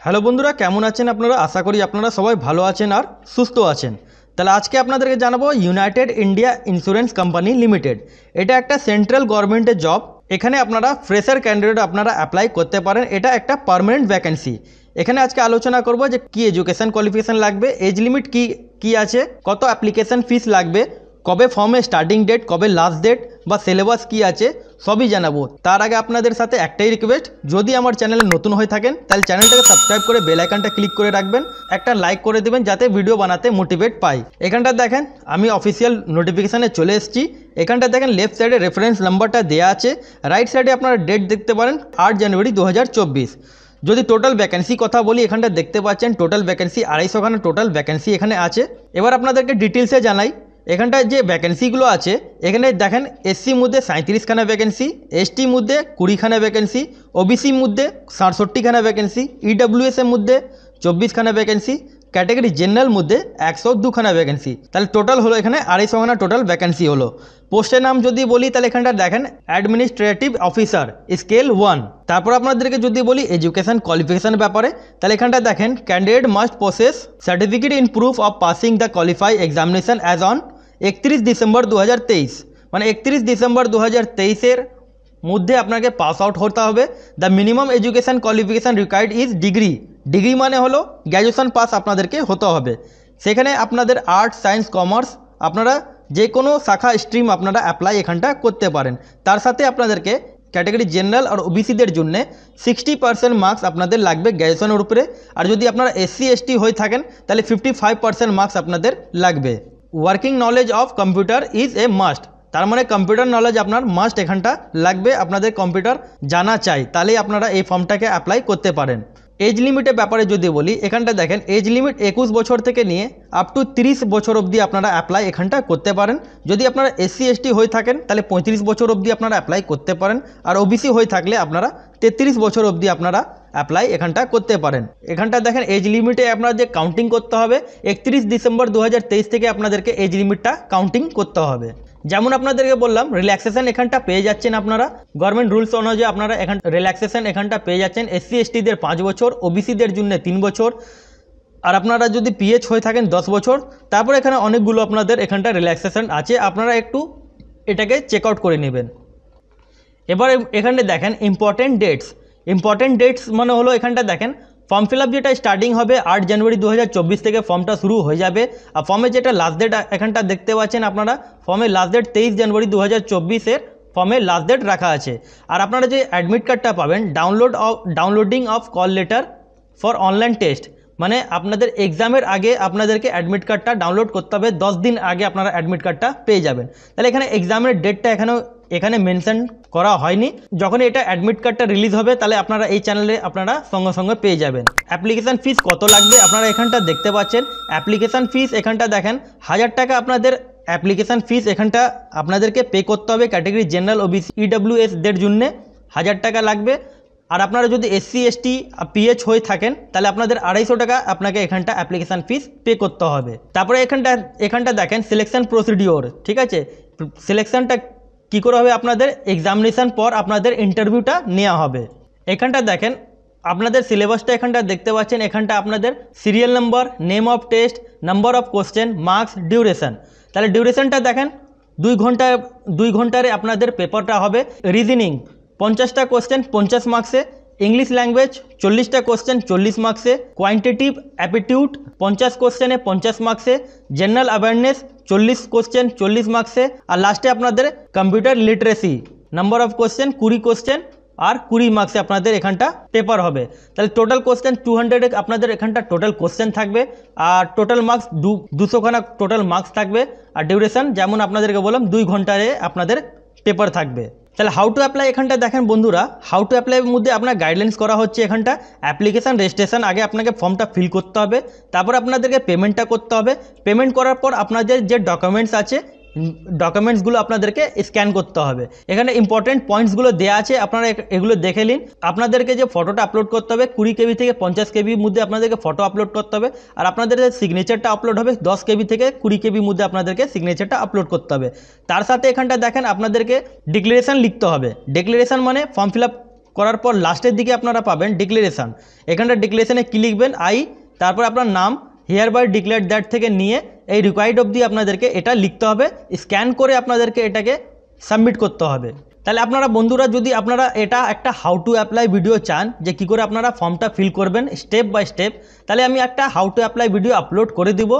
Hello বন্ধুরা, কেমন আছেন আপনারা? আশা করি আপনারা সবাই ভালো আছেন আর সুস্থ আছেন। তাহলে আজকে আপনাদেরকে জানাবো United India insurance company limited. এটা একটা সেন্ট্রাল গভর্নমেন্টের জব। এখানে আপনারা ফ্রেশার ক্যান্ডিডেট আপনারা অ্যাপ্লাই করতে পারেন। এটা একটা পার্মানেন্ট ভ্যাকেন্সি। এখানে আজকে আলোচনা করব যে কি এডুকেশন কোয়ালিফিকেশন লাগবে, এজ লিমিট কি আছে, কত অ্যাপ্লিকেশন ফিস লাগবে, কবে ফর্মে স্টার্টিং ডেট, কবে লাস্ট ডেট বা সিলেবাস কি আছে সবই জানাবো। তার আগে আপনাদের সাথে একটাই রিকোয়েস্ট, যদি আমার চ্যানেলে নতুন হয়ে থাকেন তাহলে চ্যানেলটাকে সাবস্ক্রাইব করে বেল আইকনটা ক্লিক করে রাখবেন, একটা লাইক করে দেবেন যাতে ভিডিও বানাতে মোটিভেট পাই। এখানটা দেখেন আমি অফিসিয়াল নোটিফিকেশানে চলে এসেছি। এখানটা দেখেন লেফট সাইডে রেফারেন্স নাম্বারটা দেওয়া আছে, রাইট সাইডে আপনারা ডেট দেখতে পারেন 8 জানুয়ারি 2024। যদি টোটাল ভ্যাকেন্সি কথা বলি, এখানটা দেখতে পাচ্ছেন টোটাল ভ্যাকেন্সি 250খানা টোটাল ভ্যাকেন্সি এখানে আছে। এবার আপনাদেরকে ডিটেলসে জানাই এখানটায় যে ভ্যাকেন্সিগুলো আছে। এখানে দেখেন এসসি মধ্যে 37খানা ভ্যাকেন্সি, এসটি মধ্যে 20খানা ভ্যাকেন্সি, ওবিসি মধ্যে 67খানা ভ্যাকেন্সি, ইডব্লিউএস এর মধ্যে 24খানা ভ্যাকেন্সি, ক্যাটাগরি জেনারেল মধ্যে 102খানা ভ্যাকেন্সি। তাহলে টোটাল হলো এখানে 250খানা টোটাল ভ্যাকেন্সি হলো। পোস্টের নাম যদি বলি তাহলে এখানটা দেখেন অ্যাডমিনিস্ট্রেটিভ অফিসার স্কেল 1। তারপর আপনাদেরকে যদি বলি এডুকেশন কোয়ালিফিকেশান ব্যাপারে, তাহলে এখানটা দেখেন candidate must process certificate in proof of passing the qualify examination as on 31 December 2023, মানে 31 ডিসেম্বর 2023-এর মধ্যে আপনাকে পাস আউট হতে হবে। The minimum education qualification required is degree. Degree মানে হলো গ্র্যাজুয়েশন পাস আপনাদেরকে হতে হবে। সেখানে আপনাদের আর্টস, সায়েন্স, কমার্স আপনারা যে কোনো শাখা স্ট্রিম আপনারা অ্যাপ্লাই এখানটা করতে পারেন। তার সাথে আপনাদেরকে ক্যাটাগরি জেনারেল আর ওবিসিদের জন্য 60% মার্কস আপনাদের লাগবে গ্র্যাজুয়েশনের উপরে। আর যদি আপনারা এসসি এসটি হয়ে থাকেন তাহলে 55% মার্কস আপনাদের লাগবে। Working knowledge of computer is a must, তার মানে কম্পিউটার নলেজ আপনার মাস্ট এখানটা লাগবে, আপনাদের কম্পিউটার জানা চাই, তাহলেই আপনারা এই ফর্মটাকে অ্যাপ্লাই করতে পারেন। এজ লিমিটের ব্যাপারে যদি বলি, এখানটা দেখেন এজ লিমিট 21 বছর থেকে নিয়ে আপ টু 30 বছর অবধি আপনারা অ্যাপ্লাই এখানটা করতে পারেন। যদি আপনারা এসসি এসটি হয়ে থাকেন তাহলে 35 বছর অবধি আপনারা অ্যাপ্লাই করতে পারেন। আর ওবিসি হয়ে থাকলে আপনারা 33 বছর অবধি আপনারা অ্যাপ্লাই এখানটা করতে পারেন। এখানটা দেখেন এজ লিমিটে আপনারা যে কাউন্টিং করতে হবে 31 ডিসেম্বর 2023 থেকে আপনাদেরকে এজ লিমিটটা কাউন্টিং করতে হবে। যেমন আপনাদেরকে বললাম রিল্যাক্সেশন এখানটা পেয়ে যাচ্ছেন আপনারা গভর্নমেন্ট রুলস অনুযায়ী, আপনারা এখান রিল্যাক্সেশন এখানটা পেয়ে যাচ্ছেন। এসসি এসটিদের 5 বছর, ওবিসিদের জন্য 3 বছর, আর আপনারা যদি পিএইচ হয়ে থাকেন 10 বছর। তারপর এখানে অনেকগুলো আপনাদের এখানটা রিল্যাক্সেশন আছে, আপনারা একটু এটাকে চেক আউট করে নেবেন। এবার এখানে দেখেন ইম্পর্টেন্ট ডেটস মানে হলো এখানটা দেখেন ফর্ম ফিল আপ যেটা স্টার্টিং হবে 8 জানুয়ারি 2024 থেকে ফর্মটা শুরু হয়ে যাবে। আর ফর্মে যেটা লাস্ট ডেট এখানটা দেখতে পাচ্ছেন আপনারা, ফর্মে লাস্ট ডেট 23 জানুয়ারি 2024-এর ফর্মে লাস্ট ডেট রাখা আছে। আর আপনারা যে অ্যাডমিট কার্ডটা পাবেন downloading of call letter for online test, মানে আপনাদের এক্সামের আগে আপনাদেরকে অ্যাডমিট কার্ডটা ডাউনলোড করতে হবে, 10 দিন আগে আপনারা অ্যাডমিট কার্ডটা পেয়ে যাবেন। তাহলে এখানে এক্সামের ডেটটা এখানে মেনশন করা হয়নি। যখন এটা অ্যাডমিট কার্ডটা রিলিজ হবে তাহলে আপনারা এই চ্যানেলে আপনারা সঙ্গে সঙ্গে পেয়ে যাবেন। অ্যাপ্লিকেশান ফিস কত লাগবে আপনারা এখানটা দেখতে পাচ্ছেন। অ্যাপ্লিকেশান ফিস এখানটা দেখেন 1000 টাকা আপনাদের অ্যাপ্লিকেশান ফিস এখানটা আপনাদেরকে পে করতে হবে। ক্যাটাগরি জেনারেল ওবিসি ইডব্লিউএসদের জন্য 1000 টাকা লাগবে। আর আপনারা যদি এসসি এসটি পিএইচ হয়ে থাকেন তাহলে আপনাদের 250 টাকা আপনাকে এখানটা অ্যাপ্লিকেশান ফিস পে করতে হবে। তারপরে এখানটা দেখেন সিলেকশন প্রসিডিওর, ঠিক আছে। সিলেকশনটা কী করে হবে, আপনাদের এক্সামিনেশান পর আপনাদের ইন্টারভিউটা নেওয়া হবে। এখানটা দেখেন আপনাদের সিলেবাসটা এখানটা দেখতে পাচ্ছেন। এখানটা আপনাদের serial number, name of test, number of question, marks, duration. তাহলে ডিউরেশনটা দেখেন 2 ঘন্টারে আপনাদের পেপারটা হবে। রিজনিং 50টা কোশ্চেন 50 মার্কসে, ইংলিশ ল্যাঙ্গুয়েজ 40টা কোশ্চেন 40 মার্কসে, কোয়ান্টিটিভ অ্যাপটিটিউড 50 কোশ্চেনে 50 মার্কসে, জেনারেল অ্যাওয়ারনেস 40 কোশ্চেন 40 মার্কসে, আর লাস্টে আপনাদের computer literacy number of question 20 question আর 20 মার্কসে আপনাদের এখানটা পেপার হবে। তাহলে টোটাল কোশ্চেন 200 আপনাদের এখানটা টোটাল কোশ্চেন থাকবে। আর টোটাল মার্কস 200খানা টোটাল মার্কস থাকবে। আর ডিউরেশন যেমন আপনাদেরকে বললাম 2 ঘন্টারে আপনাদের পেপার থাকবে। তাহলে হাউ টু অ্যাপ্লাই এখানটা দেখেন বন্ধুরা, হাউ টু অ্যাপ্লাইয়ের মধ্যে আপনার গাইডলাইন্স করা হচ্ছে। এখানটা অ্যাপ্লিকেশান রেজিস্ট্রেশন আগে আপনাকে ফর্মটা ফিল করতে হবে, তারপর আপনাদেরকে পেমেন্টটা করতে হবে। পেমেন্ট করার পর আপনাদের যে ডকুমেন্টস আছে ডকুমেন্টসগুলো আপনাদেরকে স্ক্যান করতে হবে। এখানে ইম্পর্টেন্ট পয়েন্টসগুলো দেওয়া আছে, আপনারা এগুলো দেখে নিন। আপনাদেরকে যে ফটোটা আপলোড করতে হবে 20 KB থেকে 50 KBর মধ্যে আপনাদেরকে ফটো আপলোড করতে হবে। আর আপনাদের যে সিগনেচারটা আপলোড হবে 10 KB থেকে 20 KBর মধ্যে আপনাদেরকে সিগনেচারটা আপলোড করতে হবে। তার সাথে এখানটা দেখেন আপনাদেরকে ডিক্লারেশন লিখতে হবে। ডিক্লারেশন মানে ফর্ম ফিল আপ করার পর লাস্টের দিকে আপনারা পাবেন ডিক্লারেশান। এখানটা ডিক্লারেশানে কী লিখবেন, আই, তারপর আপনার নাম, হিয়ার বাই ডিক্লেয়ার দ্যাট থেকে নিয়ে এই রিকোয়ার্ড অবধি আপনাদেরকে এটা লিখতে হবে, স্ক্যান করে আপনাদেরকে এটাকে সাবমিট করতে হবে। তাহলে আপনারা বন্ধুরা যদি আপনারা এটা একটা হাউ টু অ্যাপ্লাই ভিডিও চান যে কী করে আপনারা ফর্মটা ফিল করবেন স্টেপ বাই স্টেপ, তাহলে আমি একটা how to apply video upload করে দিব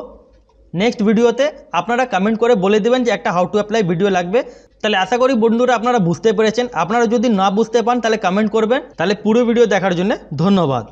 নেক্সট ভিডিওতে। আপনারা কমেন্ট করে বলে দেবেন যে একটা হাউ টু অ্যাপ্লাই ভিডিও লাগবে। তাহলে আশা করি বন্ধুরা আপনারা বুঝতে পেরেছেন। আপনারা যদি না বুঝতে পান তাহলে কমেন্ট করবেন। তাহলে পুরো ভিডিও দেখার জন্য ধন্যবাদ।